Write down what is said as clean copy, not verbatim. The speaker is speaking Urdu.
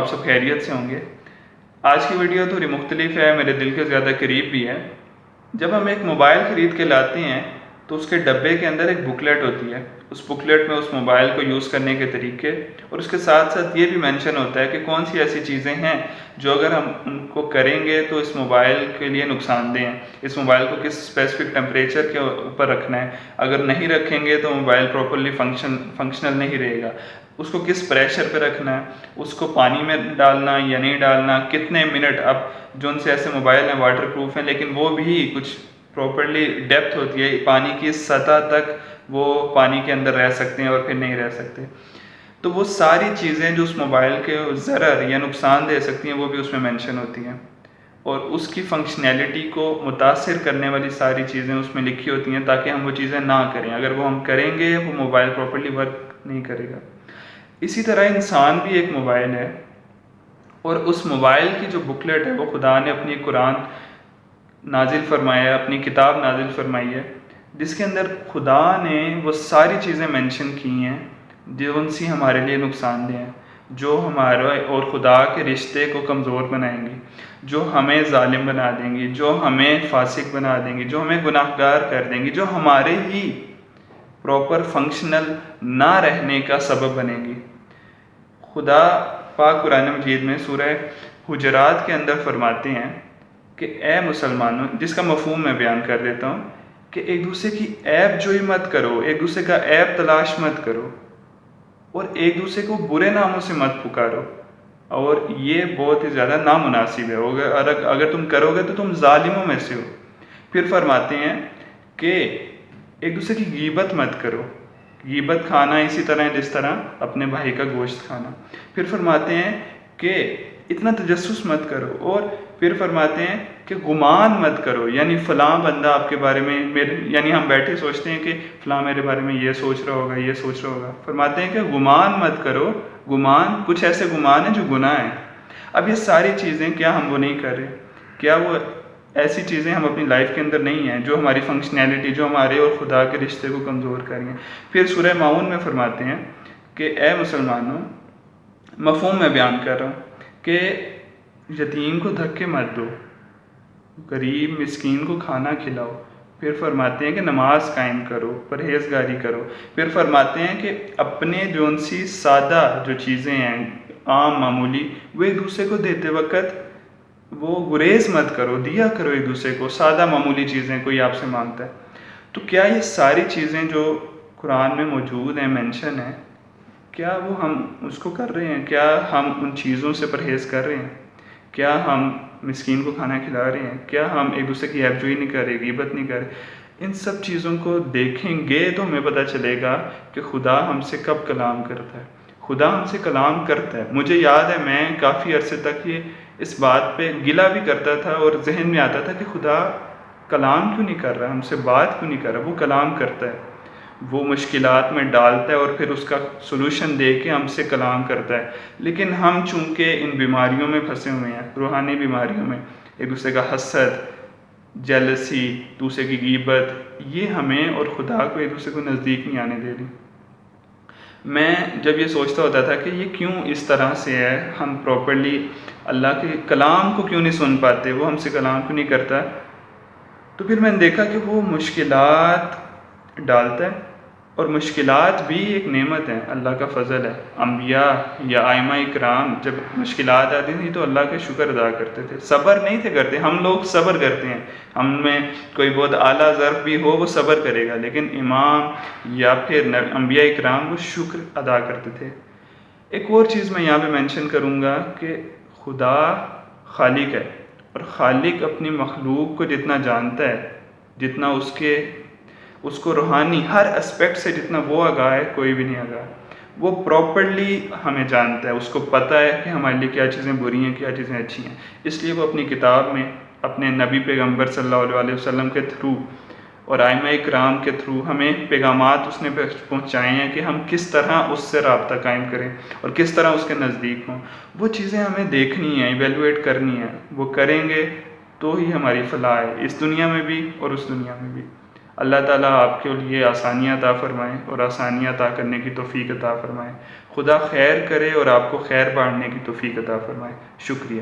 آپ سب خیریت سے ہوں گے۔ آج کی ویڈیو تھوڑی مختلف ہے، میرے دل کے زیادہ قریب بھی ہے۔ جب ہم ایک موبائل خرید کے لاتے ہیں تو اس کے ڈبے کے اندر ایک بکلیٹ ہوتی ہے۔ اس بکلیٹ میں اس موبائل کو یوز کرنے کے طریقے اور اس کے ساتھ ساتھ یہ بھی مینشن ہوتا ہے کہ کون سی ایسی چیزیں ہیں جو اگر ہم ان کو کریں گے تو اس موبائل کے لیے نقصان دہ ہیں۔ اس موبائل کو کس اسپیسیفک ٹمپریچر کے اوپر رکھنا ہے، اگر نہیں رکھیں گے تو موبائل پراپرلی فنکشنل نہیں رہے گا۔ اس کو کس پریشر پہ رکھنا ہے، اس کو پانی میں ڈالنا یا نہیں ڈالنا، کتنے منٹ۔ اب جو ان سے ایسے موبائل ہیں واٹر پروف ہیں لیکن وہ بھی کچھ پراپرلی ڈیپتھ ہوتی ہے، پانی کی سطح تک وہ پانی کے اندر رہ سکتے ہیں اور پھر نہیں رہ سکتے۔ تو وہ ساری چیزیں جو اس موبائل کے ضرر یا نقصان دے سکتی ہیں وہ بھی اس میں مینشن ہوتی ہیں، اور اس کی فنکشنالٹی کو متاثر کرنے والی ساری چیزیں اس میں لکھی ہوتی ہیں تاکہ ہم وہ چیزیں نہ کریں۔ اگر وہ ہم کریں گے وہ موبائل پراپرلی ورک نہیں کرے گا۔ اسی طرح انسان بھی ایک موبائل ہے، اور اس موبائل کی جو بکلیٹ ہے وہ خدا نے اپنی قرآن نازل فرمایا ہے، اپنی کتاب نازل فرمائی ہے، جس کے اندر خدا نے وہ ساری چیزیں مینشن کی ہیں جو ان سے ہمارے لیے نقصان دہ ہیں، جو ہمارے اور خدا کے رشتے کو کمزور بنائیں گی، جو ہمیں ظالم بنا دیں گی، جو ہمیں فاسق بنا دیں گی، جو ہمیں گناہ گار کر دیں گی، جو ہمارے ہی پراپر فنکشنل نہ رہنے کا سبب بنے گی۔ خدا پاک قرآن مجید میں سورہ حجرات کے اندر فرماتے ہیں کہ اے مسلمانوں، جس کا مفہوم میں بیان کر دیتا ہوں، کہ ایک دوسرے کی عیب جوئی مت کرو، ایک دوسرے کا عیب تلاش مت کرو، اور ایک دوسرے کو برے ناموں سے مت پکارو، اور یہ بہت ہی زیادہ نامناسب ہے، اگر تم کرو گے تو تم ظالموں میں سے ہو۔ پھر فرماتے ہیں کہ ایک دوسرے کی غیبت مت کرو، غیبت کھانا اسی طرح ہے جس طرح اپنے بھائی کا گوشت کھانا۔ پھر فرماتے ہیں کہ اتنا تجسس مت کرو، اور پھر فرماتے ہیں کہ گمان مت کرو، یعنی فلاں بندہ آپ کے بارے میں یعنی ہم بیٹھے سوچتے ہیں کہ فلاں میرے بارے میں یہ سوچ رہا ہوگا، یہ سوچ رہا ہوگا۔ فرماتے ہیں کہ گمان مت کرو، گمان کچھ ایسے گمان ہیں جو گناہ ہیں۔ اب یہ ساری چیزیں کیا ہم وہ نہیں کر رہے؟ کیا وہ ایسی چیزیں ہم اپنی لائف کے اندر نہیں ہیں جو ہماری فنکشنالٹی، جو ہمارے اور خدا کے رشتے کو کمزور کر رہی ہیں؟ پھر سورہ ماؤن میں فرماتے ہیں کہ اے مسلمانوں، مفہوم میں بیان کر رہا ہوں، کہ یتیم کو دھکے مت دو، غریب مسکین کو کھانا کھلاؤ۔ پھر فرماتے ہیں کہ نماز قائم کرو، پرہیزگاری کرو۔ پھر فرماتے ہیں کہ اپنے جون سی سادہ جو چیزیں ہیں عام معمولی، وہ ایک دوسرے کو دیتے وقت وہ گریز مت کرو، دیا کرو ایک دوسرے کو، سادہ معمولی چیزیں کوئی آپ سے مانگتا ہے۔ تو کیا یہ ساری چیزیں جو قرآن میں موجود ہیں، مینشن ہیں، کیا وہ ہم اس کو کر رہے ہیں؟ کیا ہم ان چیزوں سے پرہیز کر رہے ہیں؟ کیا ہم مسکین کو کھانا کھلا رہے ہیں؟ کیا ہم ایک دوسرے کی عیب جوئی نہیں کر رہے، غیبت نہیں کر رہے؟ ان سب چیزوں کو دیکھیں گے تو ہمیں پتہ چلے گا کہ خدا ہم سے کب کلام کرتا ہے۔ خدا ہم سے کلام کرتا ہے۔ مجھے یاد ہے میں کافی عرصے تک اس بات پہ گلہ بھی کرتا تھا، اور ذہن میں آتا تھا کہ خدا کلام کیوں نہیں کر رہا، ہم سے بات کیوں نہیں کر رہا؟ وہ کلام کرتا ہے، وہ مشکلات میں ڈالتا ہے اور پھر اس کا سلوشن دے کے ہم سے کلام کرتا ہے۔ لیکن ہم چونکہ ان بیماریوں میں پھنسے ہوئے ہیں، روحانی بیماریوں میں، ایک دوسرے کا حسد، جیلسی، دوسرے کی غیبت، یہ ہمیں اور خدا کو ایک دوسرے کو نزدیک نہیں آنے دے رہی۔ میں جب یہ سوچتا ہوتا تھا کہ یہ کیوں اس طرح سے ہے، ہم پراپرلی اللہ کے کلام کو کیوں نہیں سن پاتے، وہ ہم سے کلام کیوں نہیں کرتا، تو پھر میں نے دیکھا کہ وہ مشکلات ڈالتا ہے، اور مشکلات بھی ایک نعمت ہے، اللہ کا فضل ہے۔ انبیاء یا ائمہ اکرام جب مشکلات آتی تھیں تو اللہ کا شکر ادا کرتے تھے، صبر نہیں تھے کرتے۔ ہم لوگ صبر کرتے ہیں، ہم میں کوئی بہت اعلیٰ ظرف بھی ہو وہ صبر کرے گا، لیکن امام یا پھر انبیاء اکرام وہ شکر ادا کرتے تھے۔ ایک اور چیز میں یہاں پہ مینشن کروں گا کہ خدا خالق ہے، اور خالق اپنی مخلوق کو جتنا جانتا ہے، جتنا اس کو روحانی ہر اسپیکٹ سے جتنا وہ آگاہ ہے، کوئی بھی نہیں آگاہ۔ وہ پراپرلی ہمیں جانتا ہے، اس کو پتہ ہے کہ ہمارے لیے کیا چیزیں بری ہیں، کیا چیزیں اچھی ہیں۔ اس لیے وہ اپنی کتاب میں اپنے نبی پیغمبر صلی اللہ علیہ وسلم کے تھرو اور ائمہ اکرام کے تھرو ہمیں پیغامات اس نے پہنچائے ہیں کہ ہم کس طرح اس سے رابطہ قائم کریں اور کس طرح اس کے نزدیک ہوں۔ وہ چیزیں ہمیں دیکھنی ہیں، ایویلویٹ کرنی ہیں۔ وہ کریں گے تو ہی ہماری فلاح ہے، اس دنیا میں بھی اور اس دنیا میں بھی۔ اللہ تعالیٰ آپ کے لیے آسانیاں عطا فرمائیں اور آسانیاں عطا کرنے کی توفیق عطا فرمائیں۔ خدا خیر کرے اور آپ کو خیر بانٹنے کی توفیق عطا فرمائے۔ شکریہ۔